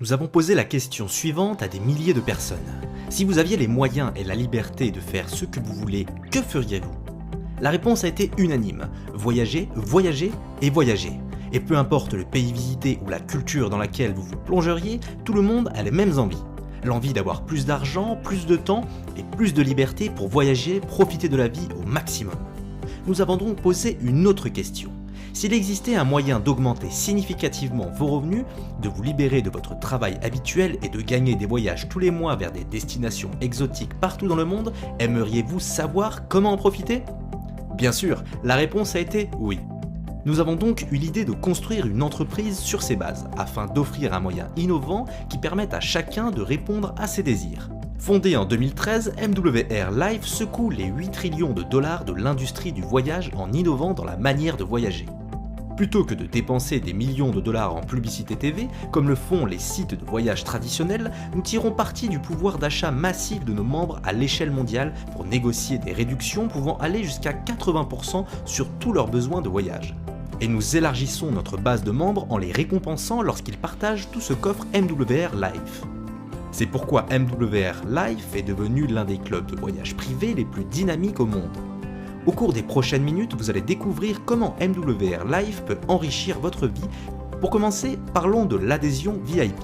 Nous avons posé la question suivante à des milliers de personnes. Si vous aviez les moyens et la liberté de faire ce que vous voulez, que feriez-vous? La réponse a été unanime. Voyager, voyager et voyager. Et peu importe le pays visité ou la culture dans laquelle vous vous plongeriez, tout le monde a les mêmes envies. L'envie d'avoir plus d'argent, plus de temps et plus de liberté pour voyager, profiter de la vie au maximum. Nous avons donc posé une autre question. S'il existait un moyen d'augmenter significativement vos revenus, de vous libérer de votre travail habituel et de gagner des voyages tous les mois vers des destinations exotiques partout dans le monde, aimeriez-vous savoir comment en profiter? Bien sûr, la réponse a été oui. Nous avons donc eu l'idée de construire une entreprise sur ces bases, afin d'offrir un moyen innovant qui permette à chacun de répondre à ses désirs. Fondée en 2013, MWR Life secoue les 8 trillions de dollars de l'industrie du voyage en innovant dans la manière de voyager. Plutôt que de dépenser des millions de dollars en publicité TV, comme le font les sites de voyage traditionnels, nous tirons parti du pouvoir d'achat massif de nos membres à l'échelle mondiale pour négocier des réductions pouvant aller jusqu'à 80% sur tous leurs besoins de voyage. Et nous élargissons notre base de membres en les récompensant lorsqu'ils partagent tout ce qu'offre MWR Life. C'est pourquoi MWR Life est devenu l'un des clubs de voyage privés les plus dynamiques au monde. Au cours des prochaines minutes, vous allez découvrir comment MWR Life peut enrichir votre vie. Pour commencer, parlons de l'adhésion VIP.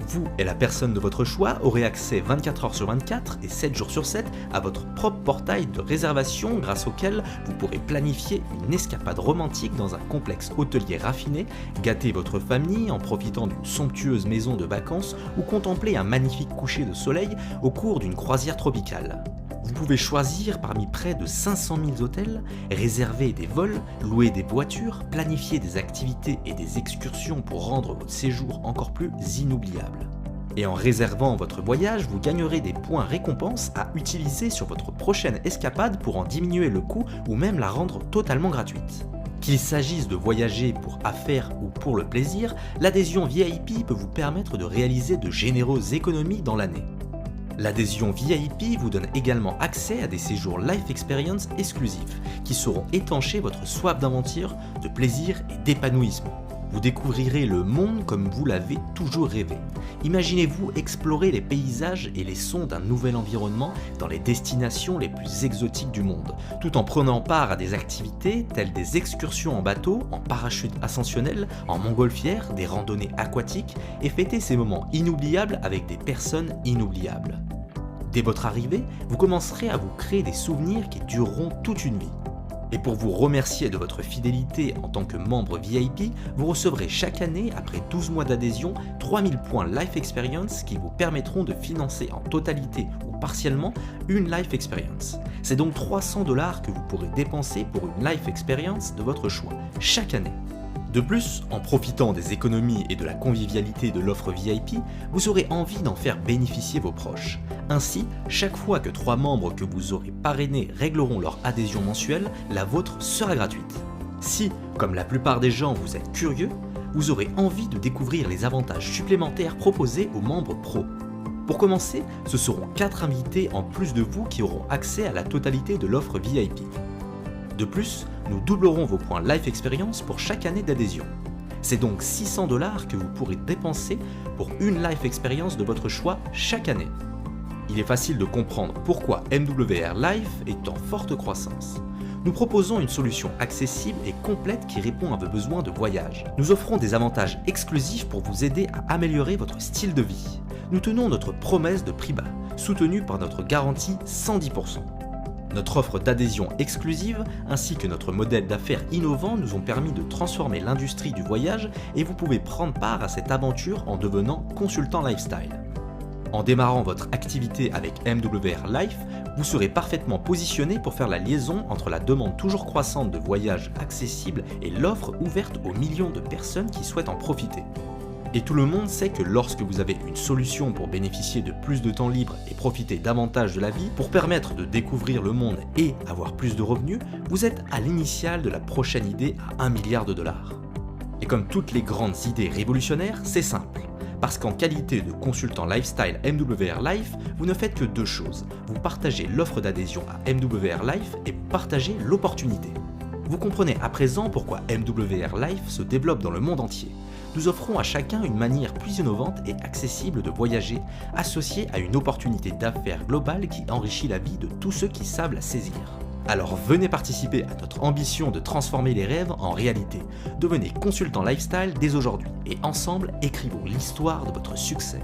Vous et la personne de votre choix aurez accès 24 heures sur 24 et 7 jours sur 7 à votre propre portail de réservation grâce auquel vous pourrez planifier une escapade romantique dans un complexe hôtelier raffiné, gâter votre famille en profitant d'une somptueuse maison de vacances ou contempler un magnifique coucher de soleil au cours d'une croisière tropicale. Vous pouvez choisir parmi près de 500 000 hôtels, réserver des vols, louer des voitures, planifier des activités et des excursions pour rendre votre séjour encore plus inoubliable. Et en réservant votre voyage, vous gagnerez des points récompenses à utiliser sur votre prochaine escapade pour en diminuer le coût ou même la rendre totalement gratuite. Qu'il s'agisse de voyager pour affaires ou pour le plaisir, l'adhésion VIP peut vous permettre de réaliser de généreuses économies dans l'année. L'adhésion VIP vous donne également accès à des séjours Life Experience exclusifs qui sauront étancher votre soif d'aventure, de plaisir et d'épanouissement. Vous découvrirez le monde comme vous l'avez toujours rêvé. Imaginez-vous explorer les paysages et les sons d'un nouvel environnement dans les destinations les plus exotiques du monde, tout en prenant part à des activités telles des excursions en bateau, en parachute ascensionnel, en montgolfière, des randonnées aquatiques et fêter ces moments inoubliables avec des personnes inoubliables. Dès votre arrivée, vous commencerez à vous créer des souvenirs qui dureront toute une vie. Et pour vous remercier de votre fidélité en tant que membre VIP, vous recevrez chaque année, après 12 mois d'adhésion, 3000 points Life Experience qui vous permettront de financer en totalité ou partiellement une Life Experience. C'est donc 300 $ que vous pourrez dépenser pour une Life Experience de votre choix, chaque année. De plus, en profitant des économies et de la convivialité de l'offre VIP, vous aurez envie d'en faire bénéficier vos proches. Ainsi, chaque fois que 3 membres que vous aurez parrainés régleront leur adhésion mensuelle, la vôtre sera gratuite. Si, comme la plupart des gens, vous êtes curieux, vous aurez envie de découvrir les avantages supplémentaires proposés aux membres pro. Pour commencer, ce seront 4 invités en plus de vous qui auront accès à la totalité de l'offre VIP. De plus, nous doublerons vos points Life Experience pour chaque année d'adhésion. C'est donc 600 $ que vous pourrez dépenser pour une Life Experience de votre choix chaque année. Il est facile de comprendre pourquoi MWR Life est en forte croissance. Nous proposons une solution accessible et complète qui répond à vos besoins de voyage. Nous offrons des avantages exclusifs pour vous aider à améliorer votre style de vie. Nous tenons notre promesse de prix bas, soutenue par notre garantie 110%. Notre offre d'adhésion exclusive ainsi que notre modèle d'affaires innovant nous ont permis de transformer l'industrie du voyage et vous pouvez prendre part à cette aventure en devenant consultant lifestyle. En démarrant votre activité avec MWR Life, vous serez parfaitement positionné pour faire la liaison entre la demande toujours croissante de voyages accessibles et l'offre ouverte aux millions de personnes qui souhaitent en profiter. Et tout le monde sait que lorsque vous avez une solution pour bénéficier de plus de temps libre et profiter davantage de la vie, pour permettre de découvrir le monde et avoir plus de revenus, vous êtes à l'initiale de la prochaine idée à $1 milliard. Et comme toutes les grandes idées révolutionnaires, c'est simple. Parce qu'en qualité de consultant lifestyle MWR Life, vous ne faites que 2 choses. Vous partagez l'offre d'adhésion à MWR Life et vous partagez l'opportunité. Vous comprenez à présent pourquoi MWR Life se développe dans le monde entier. nous offrons à chacun une manière plus innovante et accessible de voyager, associée à une opportunité d'affaires globale qui enrichit la vie de tous ceux qui savent la saisir. Alors venez participer à notre ambition de transformer les rêves en réalité. Devenez consultant lifestyle dès aujourd'hui et ensemble écrivons l'histoire de votre succès.